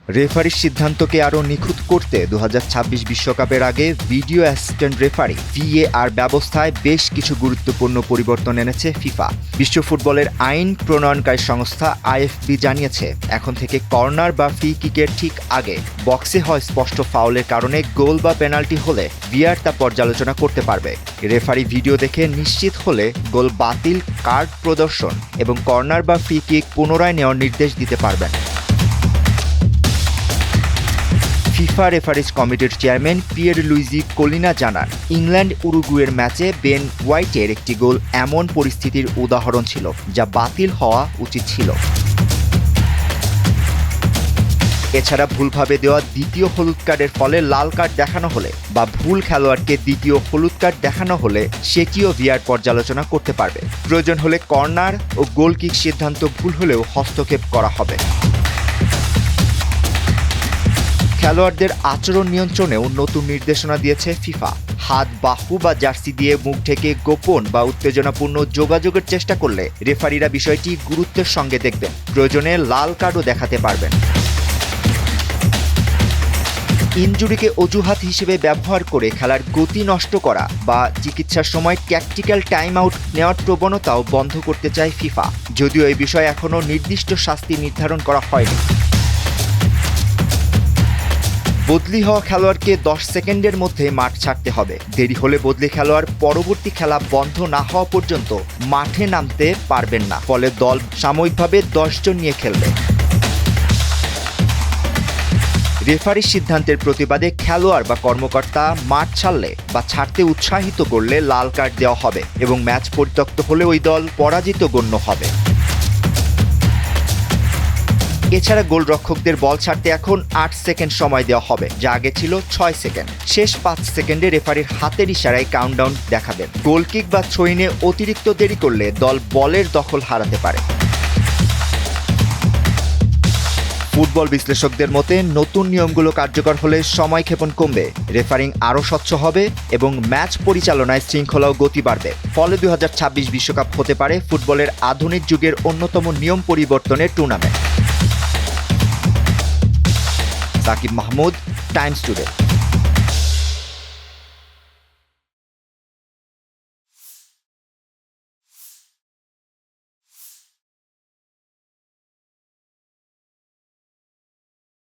রেফারির সিদ্ধান্তকে আরও নিখুঁত করতে 2026 বিশ্বকাপের আগে ভিডিও অ্যাসিস্ট্যান্ট রেফারি VAR ব্যবস্থায় বেশ কিছু গুরুত্বপূর্ণ পরিবর্তন এনেছে ফিফা। বিশ্ব ফুটবলের আইন প্রণয়নকারী সংস্থা IFB জানিয়েছে, এখন থেকে কর্নার বা ফ্রি কিকের ঠিক আগে বক্সে হয় স্পষ্ট ফাউলের কারণে গোল বা পেনাল্টি হলে VAR তা পর্যালোচনা করতে পারবে। রেফারি ভিডিও দেখে নিশ্চিত হলে গোল বাতিল, কার্ড প্রদর্শন এবং কর্নার বা ফ্রি কিক পুনরায় নেওয়ার নির্দেশ দিতে পারবেন। ফিফা রেফারিজ কমিটির চেয়ারম্যান পিয়েরলুইজি কোলিনা জানান, ইংল্যান্ড উরুগুয়ের ম্যাচে বেন হোয়াইটের একটি গোল এমন পরিস্থিতির উদাহরণ ছিল যা বাতিল হওয়া উচিত ছিল। এছাড়া ভুলভাবে দেওয়া দ্বিতীয় হলুদ কার্ডের ফলে লাল কার্ড দেখানো হলে বা ভুল খেলোয়াড়কে দ্বিতীয় হলুদ কার্ড দেখানো হলে সেটিও VAR পর্যালোচনা করতে পারবে। প্রয়োজন হলে কর্নার ও গোল কিক সিদ্ধান্ত ভুল হলেও হস্তক্ষেপ করা হবে। খেলোয়াড়দের আচরণ নিয়ন্ত্রণেও নতুন নির্দেশনা দিয়েছে ফিফা। হাত, বাহু বা জার্সি দিয়ে মুখ ঢেকে গোপন বা উত্তেজনাপূর্ণ যোগাযোগের চেষ্টা করলে রেফারিরা বিষয়টি গুরুত্বের সঙ্গে দেখবেন। প্রয়োজনে লাল কার্ডও দেখাতে পারবেন। ইনজুরিকে অজুহাত হিসেবে ব্যবহার করে খেলার গতি নষ্ট করা বা চিকিৎসার সময় ট্যাকটিক্যাল টাইম আউট নেওয়ার প্রবণতাও বন্ধ করতে চায় ফিফা, যদিও এই বিষয়ে এখনও নির্দিষ্ট শাস্তি নির্ধারণ করা হয়নি। বদলি হওয়া খেলোয়াড়কে 10 সেকেন্ডের মধ্যে মাঠ ছাড়তে হবে। দেরি হলে বদলি খেলোয়াড় পরবর্তী খেলা বন্ধ না হওয়া পর্যন্ত মাঠে নামতে পারবেন না, ফলে দল সাময়িকভাবে 10 জন নিয়ে খেলবে। রেফারির সিদ্ধান্তের প্রতিবাদে খেলোয়াড় বা কর্মকর্তা মাঠ ছাড়লে বা ছাড়তে উৎসাহিত করলে লাল কার্ড দেওয়া হবে এবং ম্যাচ পরিত্যক্ত হলে ওই দল পরাজিত গণ্য হবে। এছাড়া গোলরক্ষকদের বল ছাড়তে এখন 8 সেকেন্ড সময় দেওয়া হবে, যা আগে ছিল 6 সেকেন্ড। শেষ 5 সেকেন্ডে রেফারির হাতের ইশারায় কাউন্টডাউন দেখাবেন। গোলকিক বা থ্রোইনে অতিরিক্ত দেরি করলে দল বলের দখল হারাতে পারে। ফুটবল বিশ্লেষকদের মতে নতুন নিয়মগুলো কার্যকর হলে সময়ক্ষেপণ কমবে, রেফারিং আরও স্বচ্ছ হবে এবং ম্যাচ পরিচালনায় শৃঙ্খলা ও গতি বাড়বে। ফলে 2026 বিশ্বকাপ হতে পারে ফুটবলের আধুনিক যুগের অন্যতম নিয়ম পরিবর্তনের tournament. Sakib Mahmud, Times today.